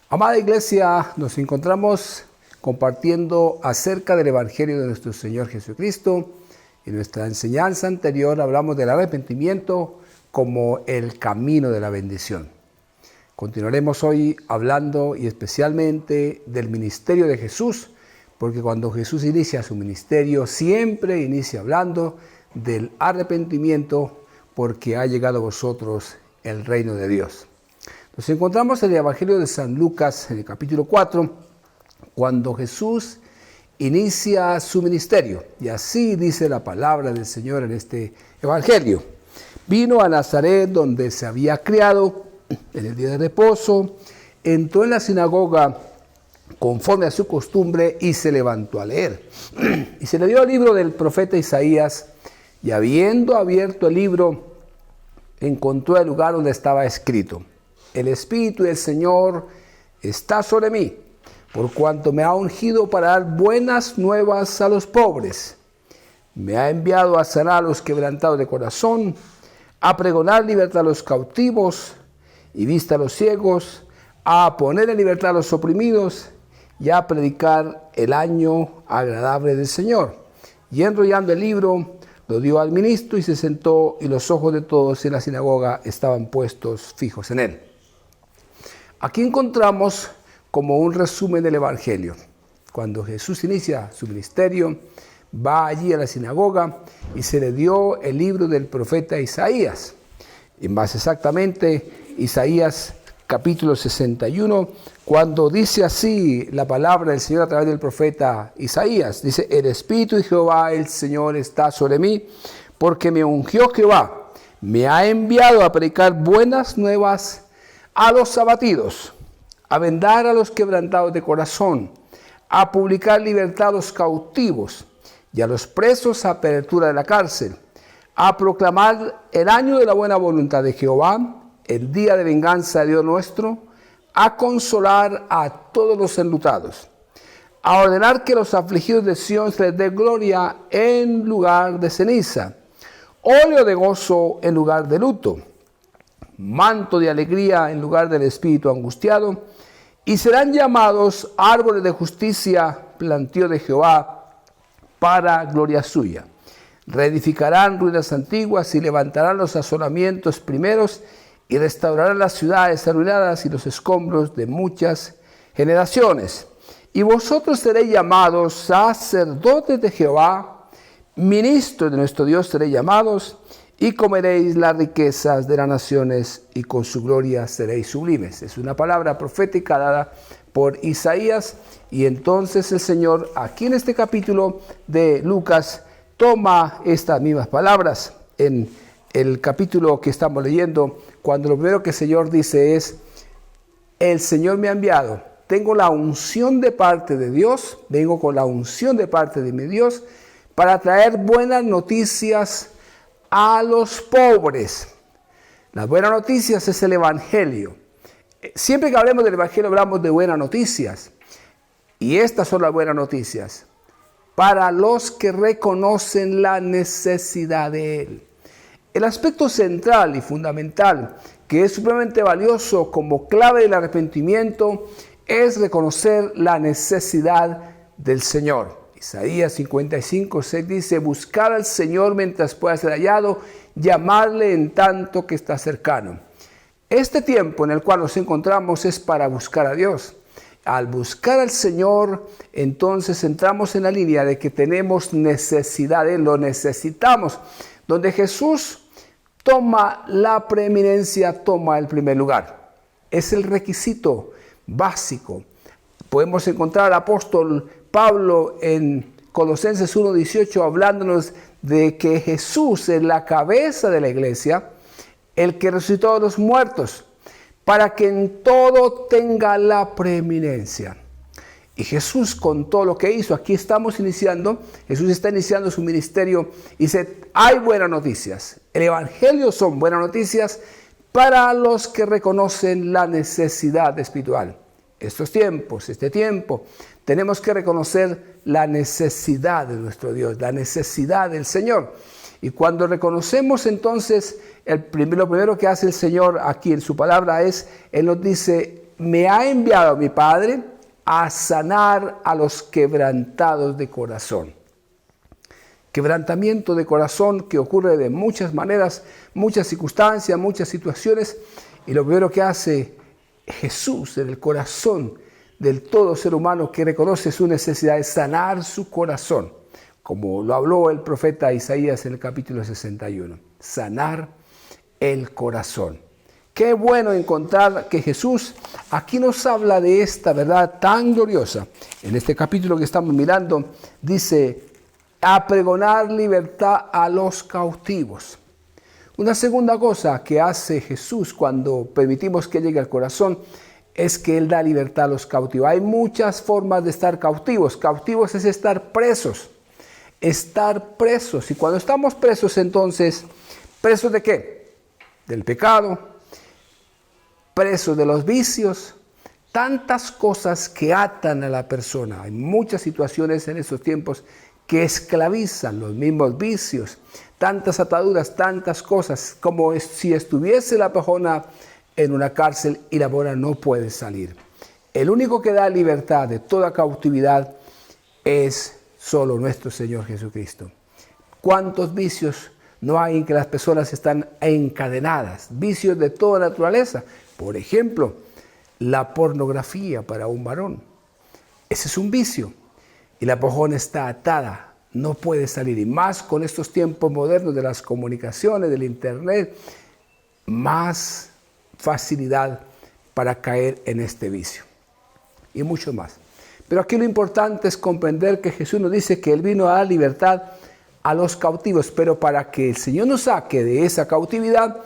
Amada Iglesia, nos encontramos compartiendo acerca del Evangelio de nuestro Señor Jesucristo. En nuestra enseñanza anterior hablamos del arrepentimiento como el camino de la bendición. Continuaremos hoy hablando y especialmente del ministerio de Jesús, porque cuando Jesús inicia su ministerio siempre inicia hablando del arrepentimiento, porque ha llegado a vosotros el reino de Dios. Nos encontramos en el Evangelio de San Lucas, en el capítulo 4, cuando Jesús inicia su ministerio. Y así dice la palabra del Señor en este Evangelio. Vino a Nazaret, donde se había criado, en el día de reposo, entró en la sinagoga conforme a su costumbre y se levantó a leer. Y se le dio el libro del profeta Isaías, y habiendo abierto el libro, encontró el lugar donde estaba escrito: El Espíritu del Señor está sobre mí, por cuanto me ha ungido para dar buenas nuevas a los pobres. Me ha enviado a sanar a los quebrantados de corazón, a pregonar libertad a los cautivos y vista a los ciegos, a poner en libertad a los oprimidos y a predicar el año agradable del Señor. Y enrollando el libro, lo dio al ministro y se sentó, y los ojos de todos en la sinagoga estaban puestos fijos en él. Aquí encontramos como un resumen del Evangelio. Cuando Jesús inicia su ministerio, va allí a la sinagoga y se le dio el libro del profeta Isaías. Y más exactamente, Isaías capítulo 61, cuando dice así la palabra del Señor a través del profeta Isaías. Dice: El Espíritu de Jehová, el Señor, está sobre mí, porque me ungió Jehová. Me ha enviado a predicar buenas nuevas a los abatidos, a vendar a los quebrantados de corazón, a publicar libertad a los cautivos y a los presos apertura de la cárcel, a proclamar el año de la buena voluntad de Jehová, el día de venganza de Dios nuestro, a consolar a todos los enlutados, a ordenar que los afligidos de Sión se les dé gloria en lugar de ceniza, óleo de gozo en lugar de luto, manto de alegría en lugar del espíritu angustiado, y serán llamados árboles de justicia, plantío de Jehová, para gloria suya. Reedificarán ruinas antiguas y levantarán los asolamientos primeros y restaurarán las ciudades arruinadas y los escombros de muchas generaciones. Y vosotros seréis llamados sacerdotes de Jehová, ministros de nuestro Dios seréis llamados, y comeréis las riquezas de las naciones, y con su gloria seréis sublimes. Es una palabra profética dada por Isaías, y entonces el Señor, aquí en este capítulo de Lucas, toma estas mismas palabras en el capítulo que estamos leyendo, cuando lo primero que el Señor dice es: el Señor me ha enviado, tengo la unción de parte de Dios, vengo con la unción de parte de mi Dios, para traer buenas noticias a los pobres. Las buenas noticias es el Evangelio. Siempre que hablemos del Evangelio hablamos de buenas noticias. Y estas son las buenas noticias para los que reconocen la necesidad de Él. El aspecto central y fundamental, que es supremamente valioso como clave del arrepentimiento, es reconocer la necesidad del Señor. Isaías 55:6 dice: buscar al Señor mientras pueda ser hallado, llamarle en tanto que está cercano. Este tiempo en el cual nos encontramos es para buscar a Dios. Al buscar al Señor, entonces entramos en la línea de que tenemos necesidad, lo necesitamos, donde Jesús toma la preeminencia, toma el primer lugar. Es el requisito básico. Podemos encontrar al apóstol Pablo en Colosenses 1:18 hablándonos de que Jesús es la cabeza de la iglesia, el que resucitó de los muertos, para que en todo tenga la preeminencia. Y Jesús, con todo lo que hizo, aquí estamos iniciando, Jesús está iniciando su ministerio y dice: hay buenas noticias. El Evangelio son buenas noticias para los que reconocen la necesidad espiritual. Estos tiempos, este tiempo, tenemos que reconocer la necesidad de nuestro Dios, la necesidad del Señor. Y cuando reconocemos entonces, lo primero que hace el Señor aquí en su palabra es, Él nos dice: me ha enviado mi Padre a sanar a los quebrantados de corazón. Quebrantamiento de corazón que ocurre de muchas maneras, muchas circunstancias, muchas situaciones. Y lo primero que hace Jesús en el corazón del todo ser humano que reconoce su necesidad es sanar su corazón, como lo habló el profeta Isaías en el capítulo 61. Sanar el corazón. Qué bueno encontrar que Jesús aquí nos habla de esta verdad tan gloriosa. En este capítulo que estamos mirando dice, a pregonar libertad a los cautivos. Una segunda cosa que hace Jesús cuando permitimos que llegue al corazón es que Él da libertad a los cautivos. Hay muchas formas de estar cautivos. Cautivos es estar presos. Estar presos. Y cuando estamos presos, entonces, ¿presos de qué? Del pecado, presos de los vicios, tantas cosas que atan a la persona. Hay muchas situaciones en estos tiempos que esclavizan los mismos vicios, tantas ataduras, tantas cosas, como si estuviese la persona en una cárcel y la persona no puede salir. El único que da libertad de toda cautividad es solo nuestro Señor Jesucristo. ¿Cuántos vicios no hay en que las personas están encadenadas? Vicios de toda naturaleza. Por ejemplo, la pornografía para un varón. Ese es un vicio. Y la persona está atada, no puede salir. Y más con estos tiempos modernos de las comunicaciones, del internet, más facilidad para caer en este vicio. Y mucho más. Pero aquí lo importante es comprender que Jesús nos dice que Él vino a dar libertad a los cautivos. Pero para que el Señor nos saque de esa cautividad,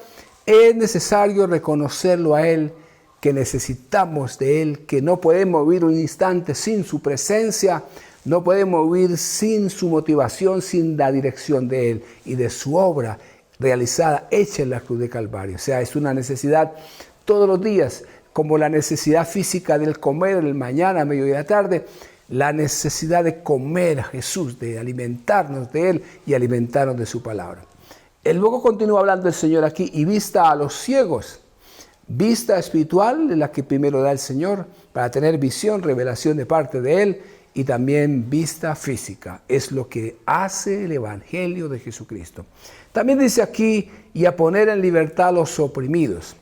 es necesario reconocerlo a Él, que necesitamos de Él, que no podemos vivir un instante sin su presencia, no podemos vivir sin su motivación, sin la dirección de Él y de su obra realizada, hecha en la cruz de Calvario. O sea, es una necesidad todos los días, como la necesidad física del comer en el mañana, mediodía, la tarde, la necesidad de comer a Jesús, de alimentarnos de Él y alimentarnos de su palabra. Luego continúa hablando el Señor aquí, y vista a los ciegos. Vista espiritual es la que primero da el Señor para tener visión, revelación de parte de Él, y también vista física. Es lo que hace el Evangelio de Jesucristo. También dice aquí, y a poner en libertad a los oprimidos.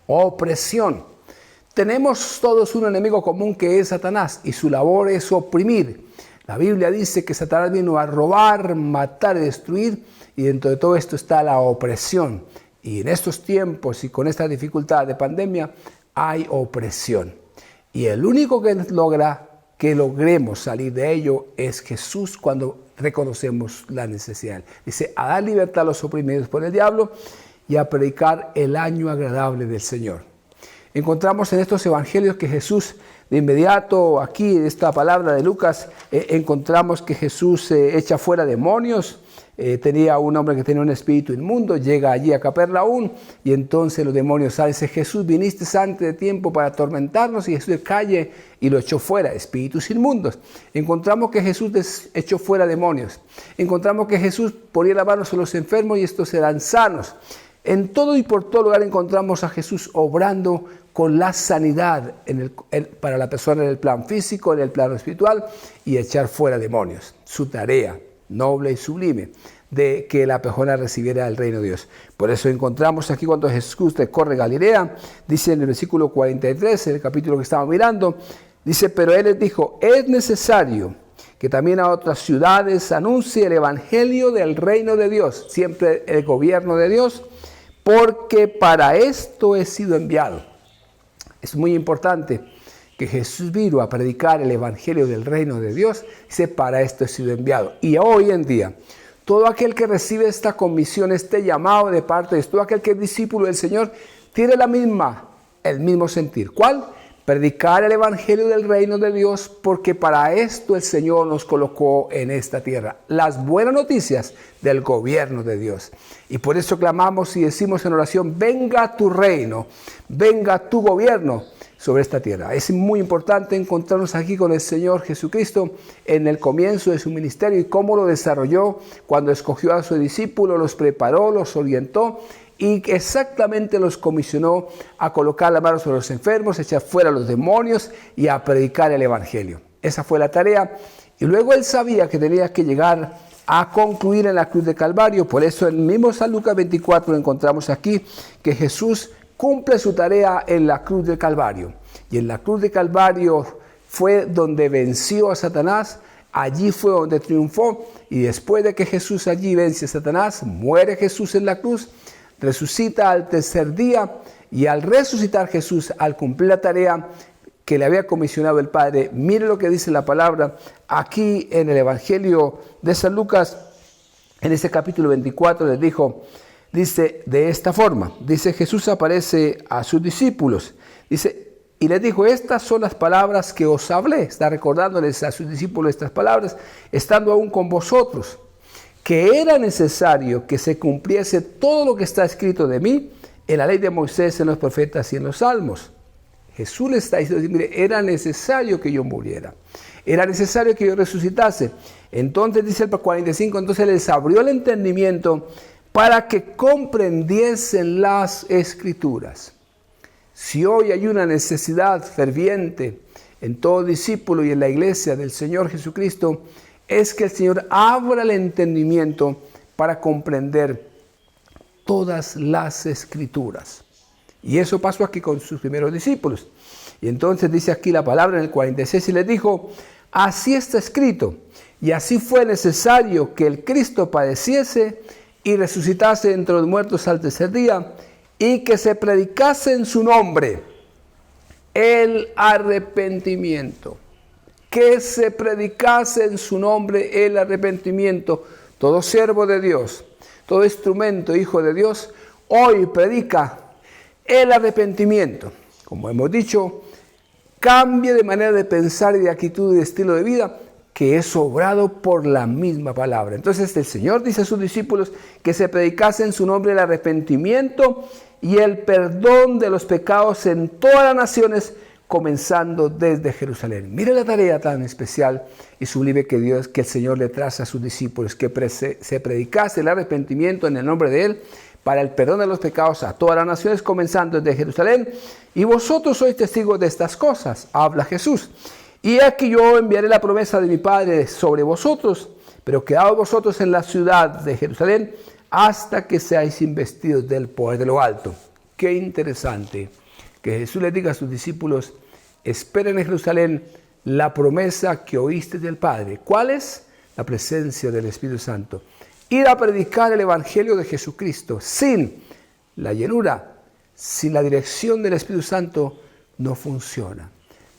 Opresión. Tenemos todos un enemigo común que es Satanás, y su labor es oprimir. La Biblia dice que Satanás vino a robar, matar y destruir, y dentro de todo esto está la opresión. Y en estos tiempos y con esta dificultad de pandemia hay opresión. Y el único que logra que logremos salir de ello es Jesús cuando reconocemos la necesidad. Dice, a dar libertad a los oprimidos por el diablo y a predicar el año agradable del Señor. Encontramos en estos evangelios que Jesús, de inmediato, aquí en esta palabra de Lucas, encontramos que Jesús echa fuera demonios. Tenía un hombre que tenía un espíritu inmundo, llega allí a Capernaum y entonces los demonios salen. Dice, Jesús, viniste antes de tiempo para atormentarnos, y Jesús calle y lo echó fuera, espíritus inmundos. Encontramos que Jesús echó fuera demonios. Encontramos que Jesús ponía las manos sobre los enfermos y estos serán sanos. En todo y por todo lugar encontramos a Jesús obrando con la sanidad para la persona en el plano físico, en el plano espiritual, y echar fuera demonios. Su tarea noble y sublime de que la persona recibiera el reino de Dios. Por eso encontramos aquí cuando Jesús recorre Galilea, dice en el versículo 43, en el capítulo que estamos mirando, dice, pero Él les dijo, es necesario que también a otras ciudades anuncie el evangelio del reino de Dios, siempre el gobierno de Dios, porque para esto he sido enviado. Es muy importante que Jesús vino a predicar el evangelio del reino de Dios, dice, para esto he sido enviado. Y hoy en día, todo aquel que recibe esta comisión, este llamado de parte de Dios, todo aquel que es discípulo del Señor, tiene el mismo sentir. ¿Cuál? Predicar el evangelio del reino de Dios, porque para esto el Señor nos colocó en esta tierra. Las buenas noticias del gobierno de Dios. Y por eso clamamos y decimos en oración, venga tu reino, venga tu gobierno sobre esta tierra. Es muy importante encontrarnos aquí con el Señor Jesucristo en el comienzo de su ministerio y cómo lo desarrolló cuando escogió a sus discípulos, los preparó, los orientó y exactamente los comisionó a colocar la mano sobre los enfermos, echar fuera los demonios y a predicar el evangelio. Esa fue la tarea. Y luego él sabía que tenía que llegar a concluir en la cruz de Calvario. Por eso en mismo San Lucas 24 encontramos aquí que Jesús cumple su tarea en la cruz de Calvario. Y en la cruz de Calvario fue donde venció a Satanás. Allí fue donde triunfó. Y después de que Jesús allí vence a Satanás, muere Jesús en la cruz, resucita al tercer día. Y al resucitar Jesús, al cumplir la tarea que le había comisionado el Padre, mire lo que dice la palabra aquí en el Evangelio de San Lucas, en ese capítulo 24, les dijo, dice de esta forma, dice Jesús aparece a sus discípulos, dice, y les dijo, estas son las palabras que os hablé, está recordándoles a sus discípulos estas palabras, estando aún con vosotros, que era necesario que se cumpliese todo lo que está escrito de mí en la ley de Moisés, en los profetas y en los salmos. Jesús le está diciendo, mire, era necesario que yo muriera, era necesario que yo resucitase. Entonces dice el 45, entonces les abrió el entendimiento para que comprendiesen las Escrituras. Si hoy hay una necesidad ferviente en todo discípulo y en la iglesia del Señor Jesucristo, es que el Señor abra el entendimiento para comprender todas las Escrituras. Y eso pasó aquí con sus primeros discípulos. Y entonces dice aquí la palabra en el 46 y les dijo, así está escrito, y así fue necesario que el Cristo padeciese y resucitase entre los muertos al tercer día, y que se predicase en su nombre el arrepentimiento. Que se predicase en su nombre el arrepentimiento. Todo siervo de Dios, todo instrumento, hijo de Dios, hoy predica el arrepentimiento. Como hemos dicho, cambie de manera de pensar y de actitud y de estilo de vida que es obrado por la misma palabra. Entonces el Señor dice a sus discípulos que se predicase en su nombre el arrepentimiento y el perdón de los pecados en todas las naciones, comenzando desde Jerusalén. Mire la tarea tan especial y sublime que el Señor le traza a sus discípulos, que se predicase el arrepentimiento en el nombre de Él, para el perdón de los pecados a todas las naciones, comenzando desde Jerusalén. Y vosotros sois testigos de estas cosas, habla Jesús. Y aquí yo enviaré la promesa de mi Padre sobre vosotros, pero quedaos vosotros en la ciudad de Jerusalén hasta que seáis investidos del poder de lo alto. Qué interesante que Jesús les diga a sus discípulos, esperen en Jerusalén la promesa que oíste del Padre. ¿Cuál es? La presencia del Espíritu Santo. Ir a predicar el Evangelio de Jesucristo sin la llenura, sin la dirección del Espíritu Santo, no funciona.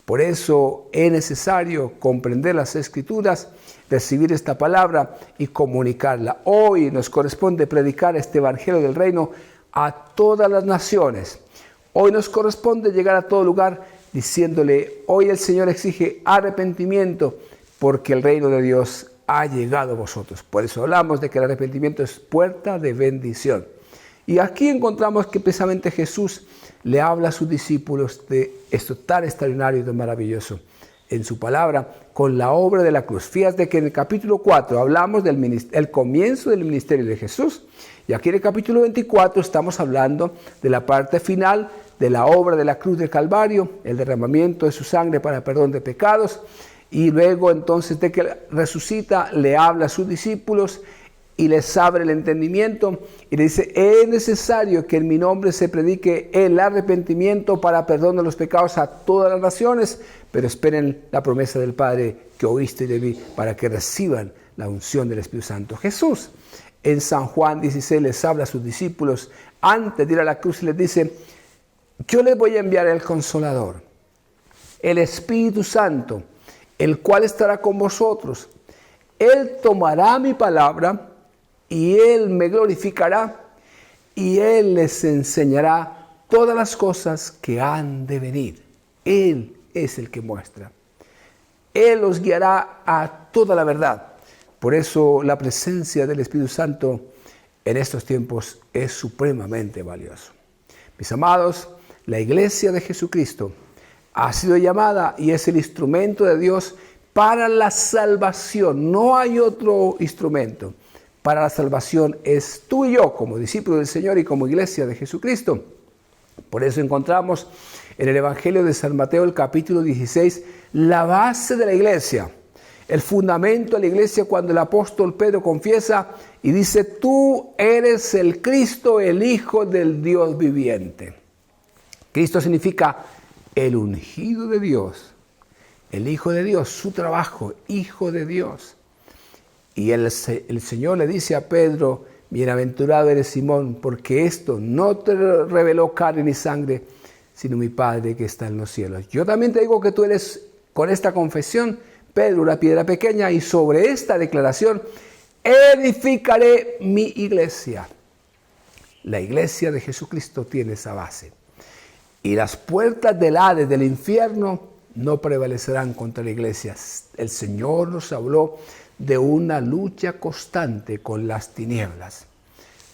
Por eso es necesario comprender las Escrituras, recibir esta palabra y comunicarla. Hoy nos corresponde predicar este Evangelio del Reino a todas las naciones. Hoy nos corresponde llegar a todo lugar diciéndole, hoy el Señor exige arrepentimiento porque el reino de Dios ha llegado a vosotros. Por eso hablamos de que el arrepentimiento es puerta de bendición. Y aquí encontramos que precisamente Jesús le habla a sus discípulos de esto tan extraordinario y tan maravilloso en su palabra con la obra de la cruz. Fíjate que en el capítulo 4 hablamos del comienzo del ministerio de Jesús y aquí en el capítulo 24 estamos hablando de la parte final de la obra de la cruz del Calvario, el derramamiento de su sangre para perdón de pecados. Y luego entonces de que resucita, le habla a sus discípulos y les abre el entendimiento y le dice, es necesario que en mi nombre se predique el arrepentimiento para perdón de los pecados a todas las naciones, pero esperen la promesa del Padre que oíste de mí para que reciban la unción del Espíritu Santo. Jesús en San Juan 16 les habla a sus discípulos antes de ir a la cruz y les dice, yo les voy a enviar el Consolador, el Espíritu Santo, el cual estará con vosotros. Él tomará mi palabra y Él me glorificará y Él les enseñará todas las cosas que han de venir. Él es el que muestra. Él los guiará a toda la verdad. Por eso la presencia del Espíritu Santo en estos tiempos es supremamente valioso. Mis amados, la Iglesia de Jesucristo ha sido llamada y es el instrumento de Dios para la salvación. No hay otro instrumento para la salvación es tú y yo, como discípulos del Señor y como iglesia de Jesucristo. Por eso encontramos en el Evangelio de San Mateo, el capítulo 16, la base de la iglesia, el fundamento de la iglesia, cuando el apóstol Pedro confiesa y dice: tú eres el Cristo, el Hijo del Dios viviente. Cristo significa el ungido de Dios, el Hijo de Dios, su trabajo, Hijo de Dios. Y el Señor le dice a Pedro: bienaventurado eres Simón, porque esto no te reveló carne ni sangre, sino mi Padre que está en los cielos. Yo también te digo que tú eres, con esta confesión, Pedro, una piedra pequeña, y sobre esta declaración edificaré mi iglesia. La iglesia de Jesucristo tiene esa base. Y las puertas del Hades, del infierno, no prevalecerán contra la iglesia. El Señor nos habló de una lucha constante con las tinieblas.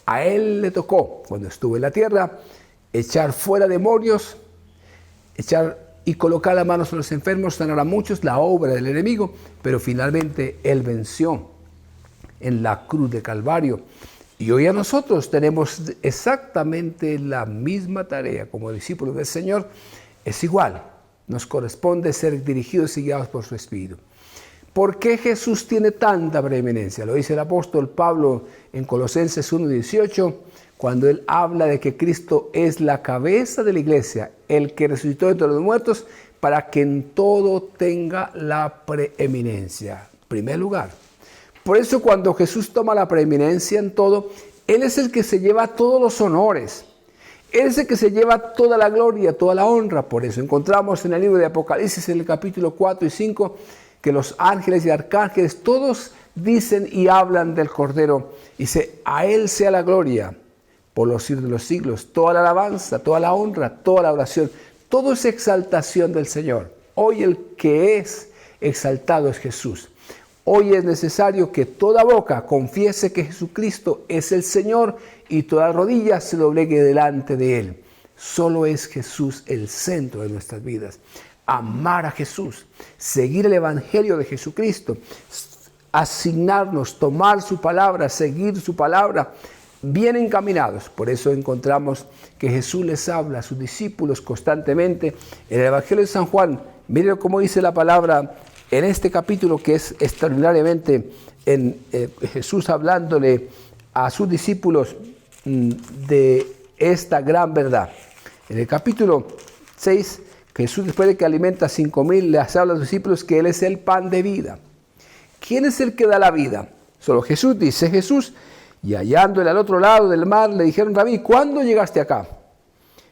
A Él le tocó, cuando estuvo en la tierra, echar fuera demonios, y colocar las manos en los enfermos, sanar a muchos, la obra del enemigo, pero finalmente Él venció en la cruz de Calvario. Y hoy a nosotros tenemos exactamente la misma tarea como discípulos del Señor. Es igual, nos corresponde ser dirigidos y guiados por su Espíritu. ¿Por qué Jesús tiene tanta preeminencia? Lo dice el apóstol Pablo en Colosenses 1:18, cuando él habla de que Cristo es la cabeza de la iglesia, el que resucitó entre los muertos, para que en todo tenga la preeminencia. Primer lugar. Por eso cuando Jesús toma la preeminencia en todo, Él es el que se lleva todos los honores. Él es el que se lleva toda la gloria, toda la honra. Por eso encontramos en el libro de Apocalipsis, en el capítulo 4 y 5, que los ángeles y arcángeles todos dicen y hablan del Cordero. Dice: a Él sea la gloria por los siglos de los siglos, toda la alabanza, toda la honra, toda la oración. Todo es exaltación del Señor. Hoy el que es exaltado es Jesús. Hoy es necesario que toda boca confiese que Jesucristo es el Señor y toda rodilla se doblegue delante de Él. Solo es Jesús el centro de nuestras vidas. Amar a Jesús, seguir el Evangelio de Jesucristo, asignarnos, tomar su palabra, seguir su palabra, bien encaminados. Por eso encontramos que Jesús les habla a sus discípulos constantemente. En el Evangelio de San Juan, miren cómo dice la palabra en este capítulo, que es extraordinariamente Jesús hablándole a sus discípulos de esta gran verdad. En el capítulo 6, Jesús, después de que alimenta a 5,000, les habla a los discípulos que Él es el pan de vida. ¿Quién es el que da la vida? Solo Jesús, dice Jesús. Y hallándole al otro lado del mar, le dijeron: Rabí, ¿cuándo llegaste acá?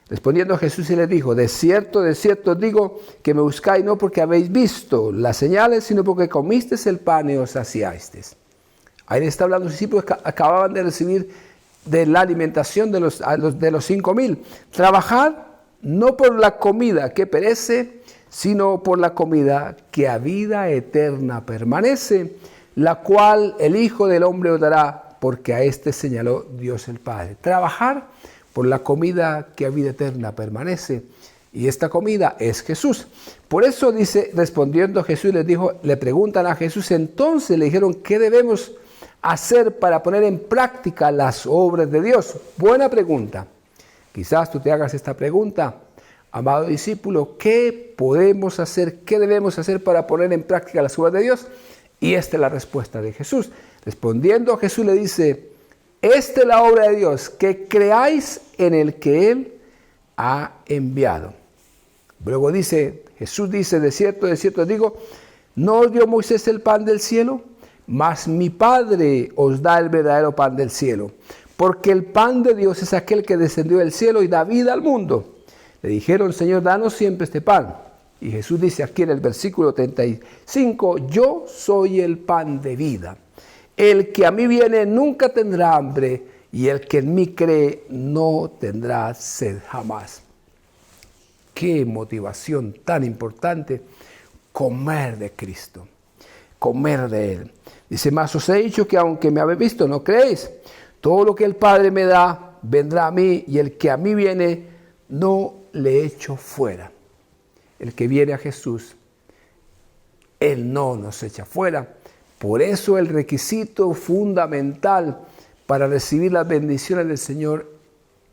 Respondiendo Jesús y les dijo: de cierto os digo que me buscáis no porque habéis visto las señales, sino porque comisteis el pan y os saciasteis. Ahí le está hablando los discípulos que acababan de recibir de la alimentación de los 5,000. Trabajad no por la comida que perece, sino por la comida que a vida eterna permanece, la cual el Hijo del Hombre os dará, porque a este señaló Dios el Padre. Trabajar por la comida que a vida eterna permanece. Y esta comida es Jesús. Por eso dice, respondiendo Jesús, le preguntan a Jesús, entonces le dijeron: ¿qué debemos hacer para poner en práctica las obras de Dios? Buena pregunta. Quizás tú te hagas esta pregunta, amado discípulo: ¿qué podemos hacer? ¿Qué debemos hacer para poner en práctica las obras de Dios? Y esta es la respuesta de Jesús. Respondiendo Jesús le dice: esta es la obra de Dios, que creáis en el que Él ha enviado. Luego dice, Jesús dice: de cierto os digo, ¿no os dio Moisés el pan del cielo? Mas mi Padre os da el verdadero pan del cielo. Porque el pan de Dios es aquel que descendió del cielo y da vida al mundo. Le dijeron: Señor, danos siempre este pan. Y Jesús dice aquí en el versículo 35, yo soy el pan de vida. El que a mí viene nunca tendrá hambre, y el que en mí cree no tendrá sed jamás. Qué motivación tan importante, comer de Cristo, comer de Él. Dice: mas os he dicho que aunque me habéis visto, no creéis. Todo lo que el Padre me da, vendrá a mí, y el que a mí viene, no le echo fuera. El que viene a Jesús, Él no nos echa fuera, Por eso el requisito fundamental para recibir las bendiciones del Señor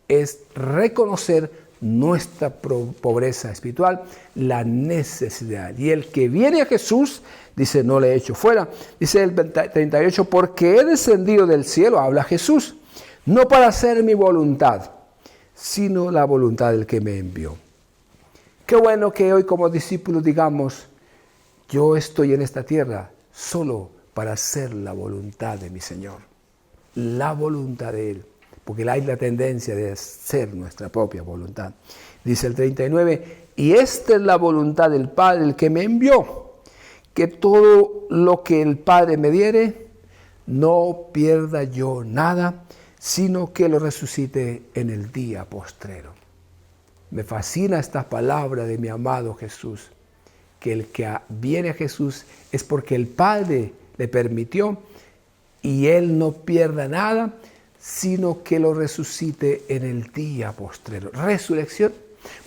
es reconocer nuestra pobreza espiritual, la necesidad. Y el que viene a Jesús, dice, no le he hecho fuera. Dice el 38, porque he descendido del cielo, habla Jesús, no para hacer mi voluntad, sino la voluntad del que me envió. Qué bueno que hoy como discípulos digamos, yo estoy en esta tierra solo para hacer la voluntad de mi Señor, la voluntad de Él, porque hay la tendencia de hacer nuestra propia voluntad. Dice el 39, y esta es la voluntad del Padre, el que me envió, que todo lo que el Padre me diere, no pierda yo nada, sino que lo resucite en el día postrero. Me fascina esta palabra de mi amado Jesús, que el que viene a Jesús es porque el Padre le permitió y Él no pierda nada, sino que lo resucite en el día postrero. Resurrección.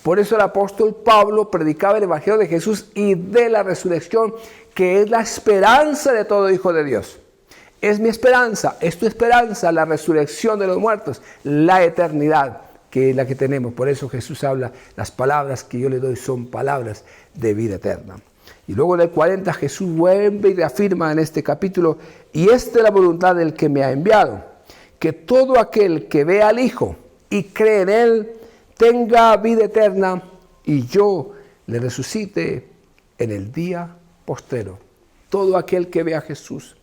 Por eso el apóstol Pablo predicaba el Evangelio de Jesús y de la resurrección, que es la esperanza de todo hijo de Dios. Es mi esperanza, es tu esperanza, la resurrección de los muertos, la eternidad, que es la que tenemos. Por eso Jesús habla, las palabras que yo le doy son palabras de vida eterna. Y luego en el 40 Jesús vuelve y reafirma en este capítulo, y esta es la voluntad del que me ha enviado, que todo aquel que ve al Hijo y cree en Él tenga vida eterna, y yo le resucite en el día postrero. Todo aquel que ve a Jesús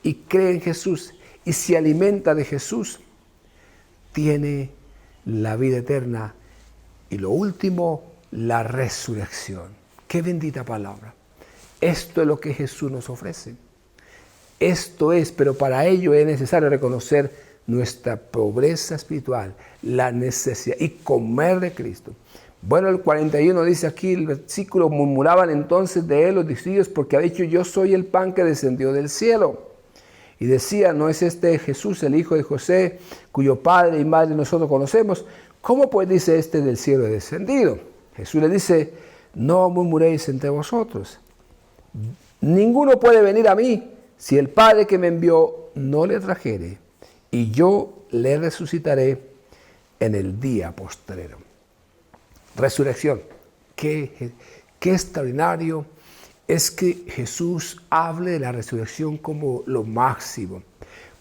y cree en Jesús y se alimenta de Jesús, tiene la vida eterna y lo último, la resurrección. ¡Qué bendita palabra! Esto es lo que Jesús nos ofrece. Esto es, pero para ello es necesario reconocer nuestra pobreza espiritual, la necesidad y comer de Cristo. Bueno, el 41 dice aquí el versículo, murmuraban entonces de él los discípulos porque ha dicho, yo soy el pan que descendió del cielo. Y decía, ¿no es este Jesús el hijo de José, cuyo padre y madre nosotros conocemos? ¿Cómo pues dice este del cielo he descendido? Jesús le dice, no murmuréis entre vosotros. Ninguno puede venir a mí si el Padre que me envió no le trajere, y yo le resucitaré en el día postrero. Resurrección. Qué extraordinario es que Jesús hable de la resurrección como lo máximo.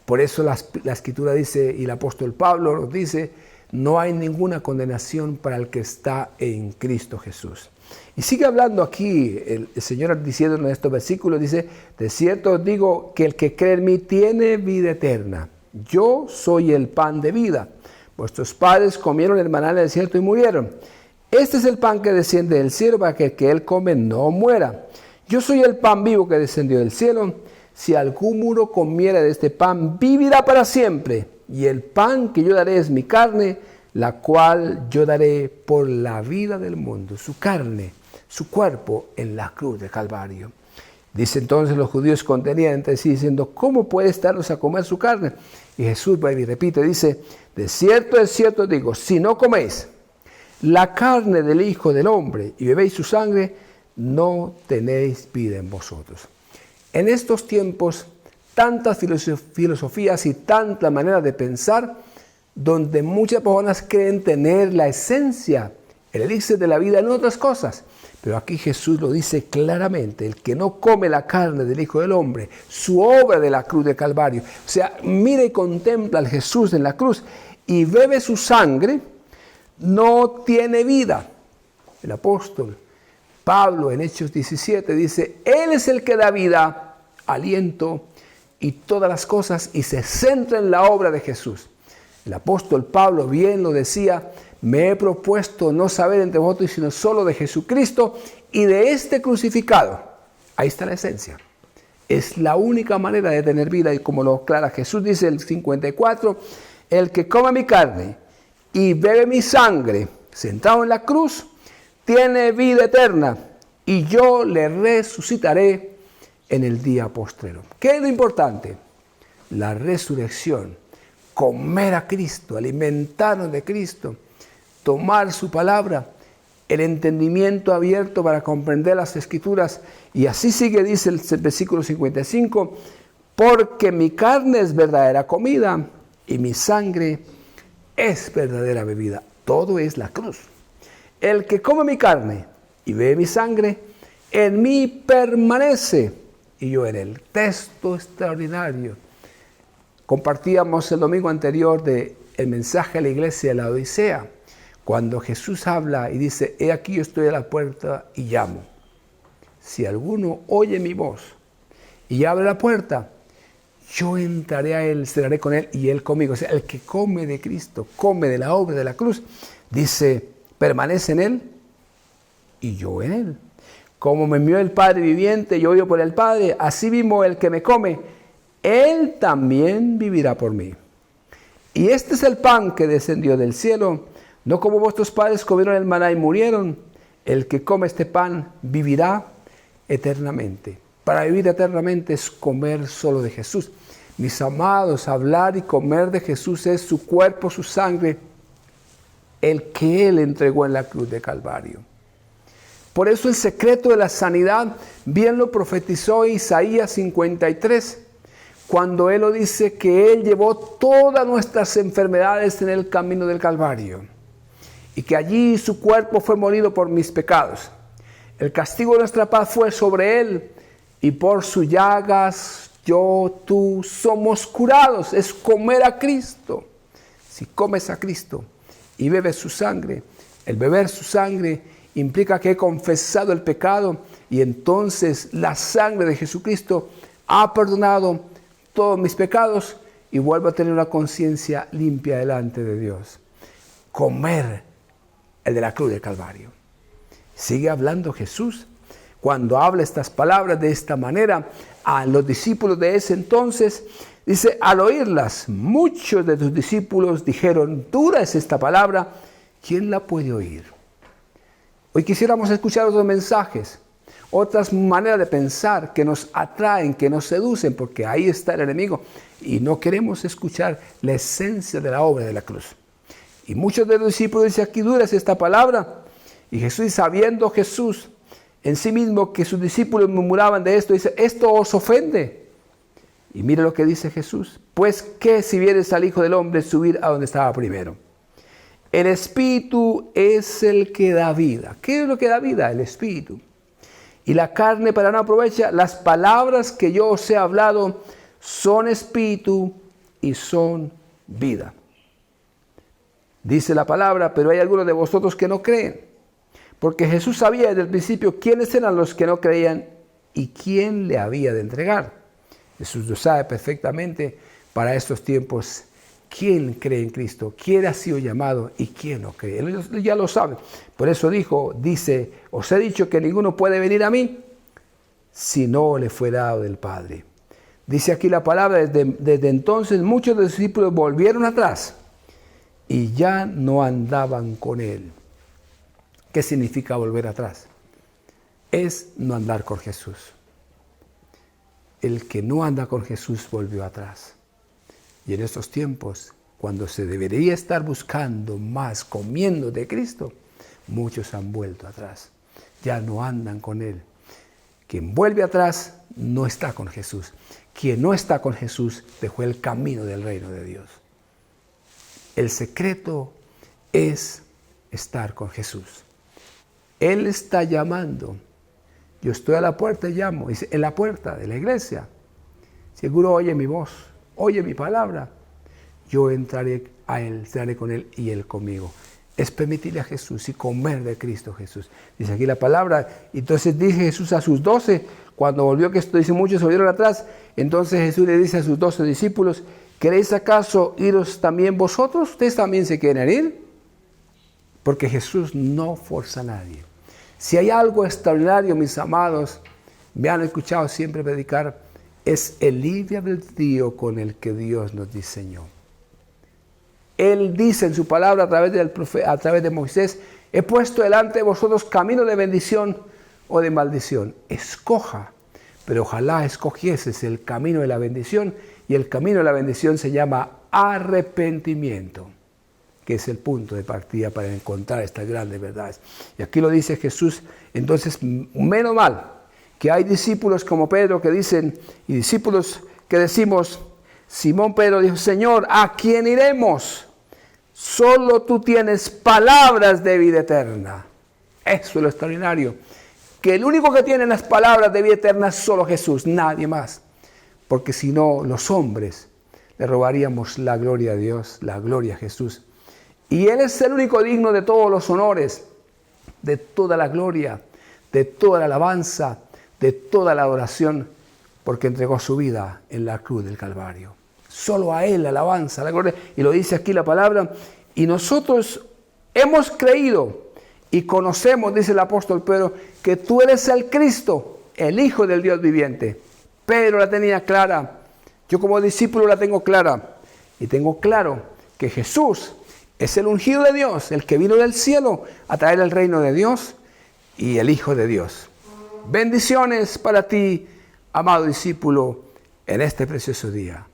Por eso la Escritura dice, y el apóstol Pablo nos dice, no hay ninguna condenación para el que está en Cristo Jesús. Y sigue hablando aquí el Señor diciendo en estos versículos, dice, de cierto os digo que el que cree en mí tiene vida eterna. Yo soy el pan de vida. Vuestros padres comieron el maná del desierto y murieron. Este es el pan que desciende del cielo para que el que él come no muera. Yo soy el pan vivo que descendió del cielo. Si alguno comiera de este pan, vivirá para siempre. Y el pan que yo daré es mi carne, la cual yo daré por la vida del mundo. Su carne, su cuerpo en la cruz de Calvario. Dice entonces los judíos contenían entre sí diciendo, ¿cómo puede estarnos a comer su carne? Y Jesús va y repite, dice, de cierto digo, si no coméis la carne del Hijo del Hombre y bebéis su sangre, no tenéis vida en vosotros. En estos tiempos, tantas filosofías y tanta manera de pensar, donde muchas personas creen tener la esencia, el elixir de la vida en otras cosas. Pero aquí Jesús lo dice claramente, el que no come la carne del Hijo del Hombre, su obra de la cruz de Calvario, o sea, mira y contempla al Jesús en la cruz y bebe su sangre, no tiene vida. El apóstol Pablo en Hechos 17 dice, Él es el que da vida, aliento y todas las cosas y se centra en la obra de Jesús. El apóstol Pablo bien lo decía, me he propuesto no saber entre vosotros sino solo de Jesucristo y de este crucificado. Ahí está la esencia. Es la única manera de tener vida y como lo aclara Jesús dice el 54, el que come mi carne y bebe mi sangre, sentado en la cruz, tiene vida eterna y yo le resucitaré en el día postrero. ¿Qué es lo importante? La resurrección, comer a Cristo, alimentarnos de Cristo, tomar su palabra el entendimiento abierto para comprender las Escrituras. Y así sigue, dice el versículo 55, porque mi carne es verdadera comida y mi sangre es verdadera bebida. Todo es la cruz. El que come mi carne y bebe mi sangre, en mí permanece y yo en él. Texto extraordinario. Compartíamos el domingo anterior del mensaje a la iglesia de la Odisea, cuando Jesús habla y dice, he aquí yo estoy a la puerta y llamo. Si alguno oye mi voz y abre la puerta, yo entraré a él, cenaré con él y él conmigo. O sea, el que come de Cristo, come de la obra de la cruz, dice, permanece en él y yo en él. Como me envió el Padre viviente, yo vivo por el Padre, así mismo el que me come, él también vivirá por mí. Y este es el pan que descendió del cielo, no como vuestros padres comieron el maná y murieron. El que come este pan vivirá eternamente. Para vivir eternamente es comer solo de Jesús. Mis amados, hablar y comer de Jesús es su cuerpo, su sangre, el que Él entregó en la cruz de Calvario. Por eso el secreto de la sanidad bien lo profetizó Isaías 53, cuando Él lo dice que Él llevó todas nuestras enfermedades en el camino del Calvario y que allí su cuerpo fue molido por mis pecados. El castigo de nuestra paz fue sobre Él y por sus llagas yo, tú somos curados. Es comer a Cristo. Si comes a Cristo y bebes su sangre, el beber su sangre implica que he confesado el pecado y entonces la sangre de Jesucristo ha perdonado todos mis pecados y vuelvo a tener una conciencia limpia delante de Dios. Comer el de la cruz del Calvario. Sigue hablando Jesús. Cuando habla estas palabras de esta manera a los discípulos de ese entonces, dice, al oírlas, muchos de tus discípulos dijeron, dura es esta palabra, ¿quién la puede oír? Hoy quisiéramos escuchar otros mensajes, otras maneras de pensar que nos atraen, que nos seducen, porque ahí está el enemigo y no queremos escuchar la esencia de la obra de la cruz. Y muchos de los discípulos dicen, aquí dura es esta palabra. Y Jesús, sabiendo Jesús en sí mismo que sus discípulos murmuraban de esto, dice, ¿esto os ofende? Y mire lo que dice Jesús, pues que si vieres al Hijo del Hombre subir a donde estaba primero. El Espíritu es el que da vida. ¿Qué es lo que da vida? El Espíritu. Y la carne para nada aprovecha. Las palabras que yo os he hablado son Espíritu y son vida. Dice la palabra, pero hay algunos de vosotros que no creen. Porque Jesús sabía desde el principio quiénes eran los que no creían y quién le había de entregar. Jesús lo sabe perfectamente para estos tiempos. ¿Quién cree en Cristo? ¿Quién ha sido llamado y quién no cree? Él ya lo sabe. Por eso dice, os he dicho que ninguno puede venir a mí si no le fue dado del Padre. Dice aquí la palabra, desde entonces muchos de los discípulos volvieron atrás y ya no andaban con Él. ¿Qué significa volver atrás? Es no andar con Jesús. El que no anda con Jesús volvió atrás. Y en estos tiempos, cuando se debería estar buscando más, comiendo de Cristo, muchos han vuelto atrás. Ya no andan con Él. Quien vuelve atrás no está con Jesús. Quien no está con Jesús dejó el camino del reino de Dios. El secreto es estar con Jesús. Él está llamando. Yo estoy a la puerta y llamo. Dice, en la puerta de la iglesia. Seguro oye mi voz, oye mi palabra. Yo entraré a Él, estaré con Él y Él conmigo. Es permitirle a Jesús y comer de Cristo Jesús. Dice aquí la palabra. Entonces dice Jesús a sus 12, cuando volvió que esto dice muchos se volvieron atrás. Entonces Jesús le dice a sus 12 discípulos, ¿queréis acaso iros también vosotros? ¿Ustedes también se quieren ir? Porque Jesús no forza a nadie. Si hay algo extraordinario, mis amados, me han escuchado siempre predicar, es el libre albedrío con el que Dios nos diseñó. Él dice en su palabra a través de Moisés, he puesto delante de vosotros camino de bendición o de maldición. Escoja, pero ojalá escogieses el camino de la bendición, y el camino de la bendición se llama arrepentimiento. que es el punto de partida para encontrar estas grandes verdades. Y aquí lo dice Jesús. Entonces, menos mal que hay discípulos como Pedro que dicen, y discípulos que decimos, Simón Pedro dijo, Señor, ¿a quién iremos? Solo tú tienes palabras de vida eterna. Eso es lo extraordinario. Que el único que tiene las palabras de vida eterna es solo Jesús, nadie más. Porque si no, los hombres le robaríamos la gloria a Dios, la gloria a Jesús. Y Él es el único digno de todos los honores, de toda la gloria, de toda la alabanza, de toda la adoración, porque entregó su vida en la cruz del Calvario. Solo a Él la alabanza, la gloria. Y lo dice aquí la palabra. Y nosotros hemos creído y conocemos, dice el apóstol Pedro, que tú eres el Cristo, el Hijo del Dios viviente. Pedro la tenía clara. Yo como discípulo la tengo clara. Y tengo claro que Jesús es el ungido de Dios, el que vino del cielo a traer el reino de Dios y el Hijo de Dios. Bendiciones para ti, amado discípulo, en este precioso día.